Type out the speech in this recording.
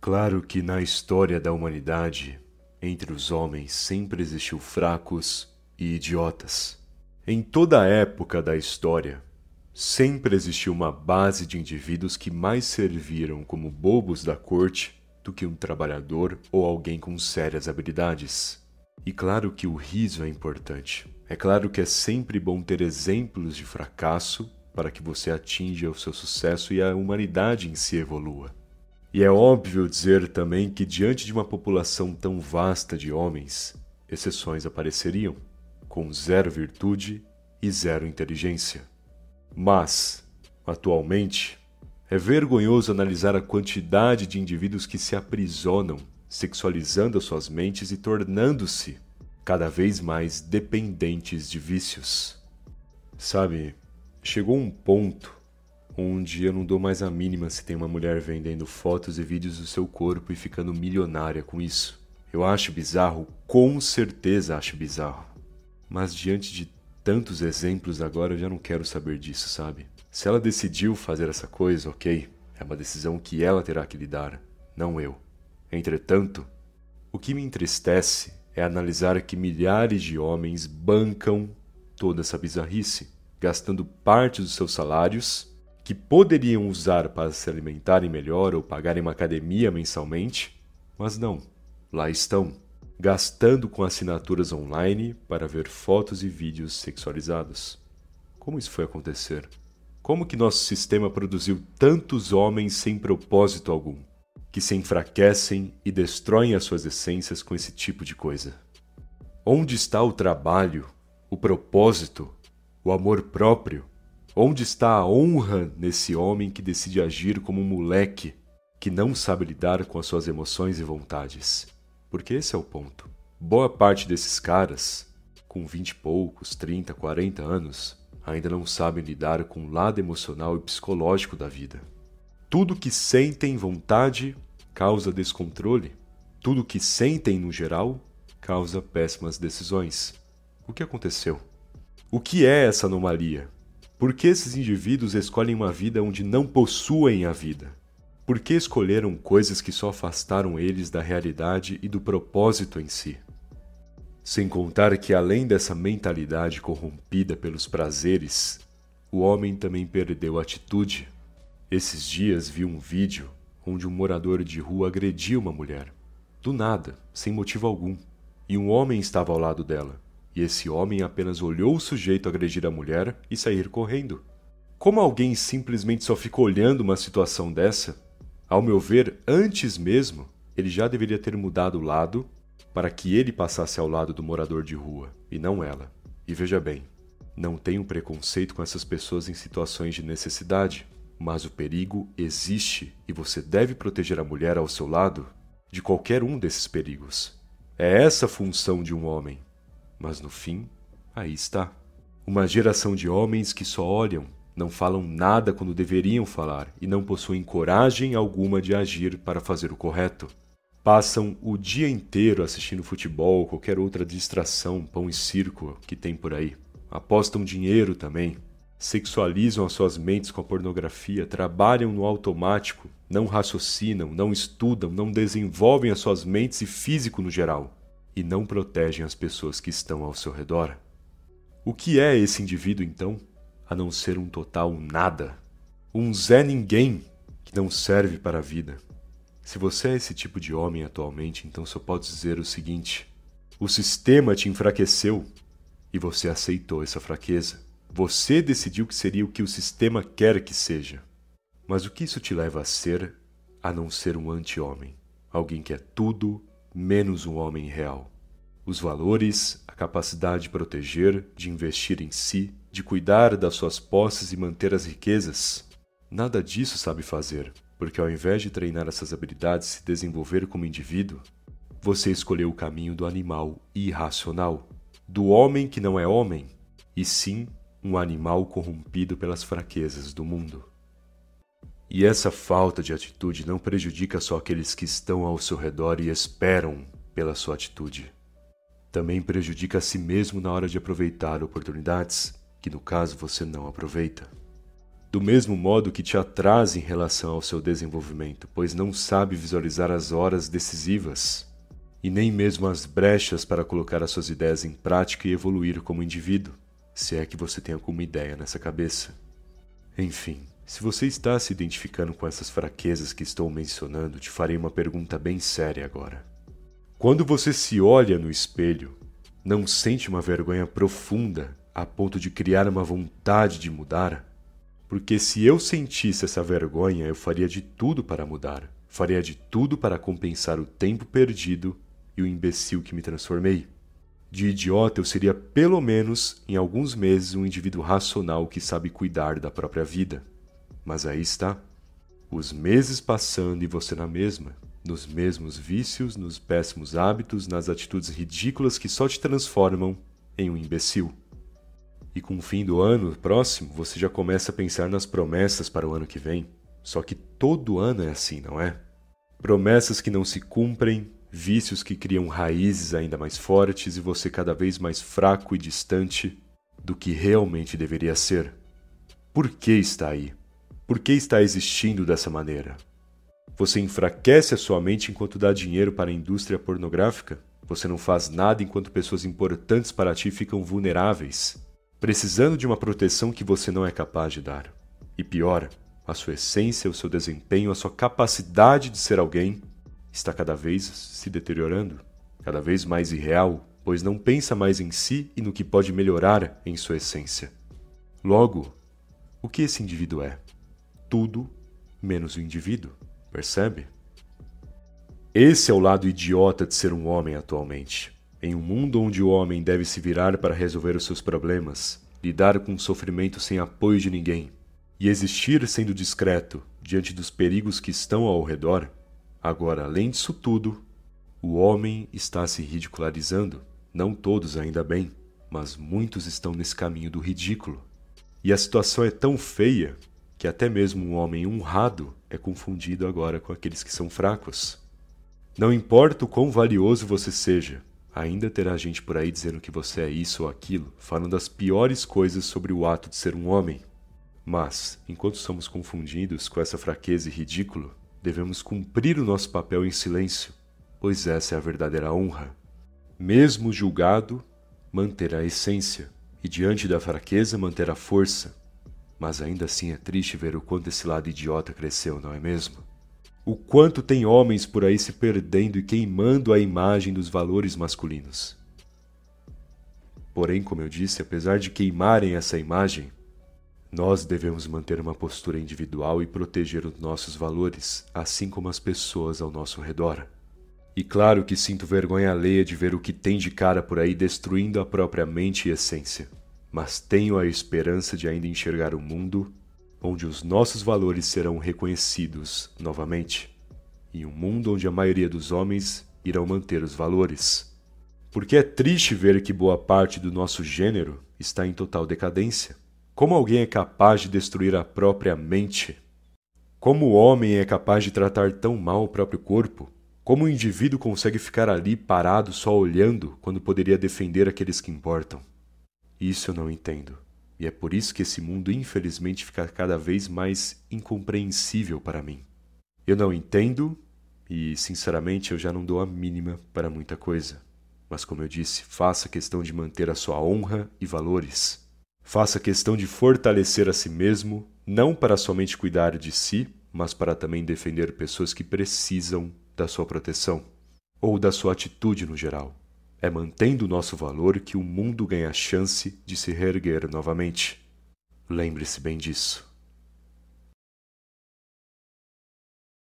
Claro que na história da humanidade, entre os homens sempre existiu fracos e idiotas. Em toda a época da história, sempre existiu uma base de indivíduos que mais serviram como bobos da corte do que um trabalhador ou alguém com sérias habilidades. E claro que o riso é importante. É claro que é sempre bom ter exemplos de fracasso para que você atinja o seu sucesso e a humanidade em si evolua. E é óbvio dizer também que diante de uma população tão vasta de homens, exceções apareceriam, com zero virtude e zero inteligência. Mas, atualmente, é vergonhoso analisar a quantidade de indivíduos que se aprisionam, sexualizando as suas mentes e tornando-se cada vez mais dependentes de vícios. Sabe, chegou um ponto onde eu não dou mais a mínima se tem uma mulher vendendo fotos e vídeos do seu corpo e ficando milionária com isso. Eu acho bizarro, com certeza acho bizarro. Mas diante de tantos exemplos agora eu já não quero saber disso, sabe? Se ela decidiu fazer essa coisa, ok, é uma decisão que ela terá que lidar, não eu. Entretanto, o que me entristece é analisar que milhares de homens bancam toda essa bizarrice, gastando parte dos seus salários que poderiam usar para se alimentarem melhor ou pagarem uma academia mensalmente, mas não, lá estão, gastando com assinaturas online para ver fotos e vídeos sexualizados. Como isso foi acontecer? Como que nosso sistema produziu tantos homens sem propósito algum, que se enfraquecem e destroem as suas essências com esse tipo de coisa? Onde está o trabalho, o propósito, o amor próprio? Onde está a honra nesse homem que decide agir como um moleque que não sabe lidar com as suas emoções e vontades? Porque esse é o ponto. Boa parte desses caras, com 20 e poucos, 30, 40 anos, ainda não sabem lidar com o lado emocional e psicológico da vida. Tudo que sentem vontade causa descontrole. Tudo que sentem no geral causa péssimas decisões. O que aconteceu? O que é essa anomalia? Por que esses indivíduos escolhem uma vida onde não possuem a vida? Por que escolheram coisas que só afastaram eles da realidade e do propósito em si? Sem contar que, além dessa mentalidade corrompida pelos prazeres, o homem também perdeu a atitude. Esses dias vi um vídeo onde um morador de rua agrediu uma mulher. Do nada, sem motivo algum. E um homem estava ao lado dela. E esse homem apenas olhou o sujeito agredir a mulher e sair correndo. Como alguém simplesmente só fica olhando uma situação dessa? Ao meu ver, antes mesmo, ele já deveria ter mudado o lado para que ele passasse ao lado do morador de rua, e não ela. E veja bem, não tenho preconceito com essas pessoas em situações de necessidade, mas o perigo existe e você deve proteger a mulher ao seu lado de qualquer um desses perigos. É essa a função de um homem. Mas no fim, aí está. Uma geração de homens que só olham, não falam nada quando deveriam falar e não possuem coragem alguma de agir para fazer o correto. Passam o dia inteiro assistindo futebol ou qualquer outra distração, pão e circo que tem por aí. Apostam dinheiro também. Sexualizam as suas mentes com a pornografia, trabalham no automático, não raciocinam, não estudam, não desenvolvem as suas mentes e físico no geral. E não protegem as pessoas que estão ao seu redor. O que é esse indivíduo, então, a não ser um total nada? Um Zé Ninguém que não serve para a vida. Se você é esse tipo de homem atualmente, então só pode dizer o seguinte: o sistema te enfraqueceu e você aceitou essa fraqueza. Você decidiu que seria o que o sistema quer que seja. Mas o que isso te leva a ser, a não ser um anti-homem? Alguém que é tudo menos um homem real. Os valores, a capacidade de proteger, de investir em si, de cuidar das suas posses e manter as riquezas. Nada disso sabe fazer, porque ao invés de treinar essas habilidades e se desenvolver como indivíduo, você escolheu o caminho do animal irracional, do homem que não é homem, e sim um animal corrompido pelas fraquezas do mundo. E essa falta de atitude não prejudica só aqueles que estão ao seu redor e esperam pela sua atitude. Também prejudica a si mesmo na hora de aproveitar oportunidades, que no caso você não aproveita. do mesmo modo que te atrasa em relação ao seu desenvolvimento, pois não sabe visualizar as horas decisivas e nem mesmo as brechas para colocar as suas ideias em prática e evoluir como indivíduo, se é que você tem alguma ideia nessa cabeça. Enfim, se você está se identificando com essas fraquezas que estou mencionando, te farei uma pergunta bem séria agora. Quando você se olha no espelho, não sente uma vergonha profunda a ponto de criar uma vontade de mudar? Porque se eu sentisse essa vergonha, eu faria de tudo para mudar. Faria de tudo para compensar o tempo perdido e o imbecil que me transformei. De idiota, eu seria pelo menos, em alguns meses, um indivíduo racional que sabe cuidar da própria vida. Mas aí está. Os meses passando e você na mesma. Nos mesmos vícios, nos péssimos hábitos, nas atitudes ridículas que só te transformam em um imbecil. E com o fim do ano próximo, você já começa a pensar nas promessas para o ano que vem. Só que todo ano é assim, não é? Promessas que não se cumprem, vícios que criam raízes ainda mais fortes e você cada vez mais fraco e distante do que realmente deveria ser. Por que está aí? Por que está existindo dessa maneira? Você enfraquece a sua mente enquanto dá dinheiro para a indústria pornográfica? Você não faz nada enquanto pessoas importantes para ti ficam vulneráveis, precisando de uma proteção que você não é capaz de dar. E pior, a sua essência, o seu desempenho, a sua capacidade de ser alguém está cada vez se deteriorando, cada vez mais irreal, pois não pensa mais em si e no que pode melhorar em sua essência. Logo, o que esse indivíduo é? Tudo menos o indivíduo, percebe? Esse é o lado idiota de ser um homem atualmente. Em um mundo onde o homem deve se virar para resolver os seus problemas, lidar com o sofrimento sem apoio de ninguém, e existir sendo discreto diante dos perigos que estão ao redor, agora, além disso tudo, o homem está se ridicularizando. Não todos, ainda bem, mas muitos estão nesse caminho do ridículo. E a situação é tão feia que até mesmo um homem honrado é confundido agora com aqueles que são fracos. Não importa o quão valioso você seja, ainda terá gente por aí dizendo que você é isso ou aquilo, falando as piores coisas sobre o ato de ser um homem. Mas, enquanto somos confundidos com essa fraqueza e ridículo, devemos cumprir o nosso papel em silêncio, pois essa é a verdadeira honra. Mesmo julgado, manter a essência, e diante da fraqueza manter a força. Mas ainda assim é triste ver o quanto esse lado idiota cresceu, não é mesmo? O quanto tem homens por aí se perdendo e queimando a imagem dos valores masculinos. Porém, como eu disse, apesar de queimarem essa imagem, nós devemos manter uma postura individual e proteger os nossos valores, assim como as pessoas ao nosso redor. E claro que sinto vergonha alheia de ver o que tem de cara por aí destruindo a própria mente e essência. Mas tenho a esperança de ainda enxergar um mundo onde os nossos valores serão reconhecidos novamente. E um mundo onde a maioria dos homens irão manter os valores. Porque é triste ver que boa parte do nosso gênero está em total decadência. Como alguém é capaz de destruir a própria mente? Como o homem é capaz de tratar tão mal o próprio corpo? Como o indivíduo consegue ficar ali parado só olhando quando poderia defender aqueles que importam? Isso eu não entendo. E é por isso que esse mundo infelizmente fica cada vez mais incompreensível para mim. Eu não entendo e, sinceramente, eu já não dou a mínima para muita coisa. Mas, como eu disse, faça questão de manter a sua honra e valores. Faça questão de fortalecer a si mesmo, não para somente cuidar de si, mas para também defender pessoas que precisam da sua proteção, ou da sua atitude no geral. É mantendo o nosso valor que o mundo ganha a chance de se reerguer novamente. Lembre-se bem disso.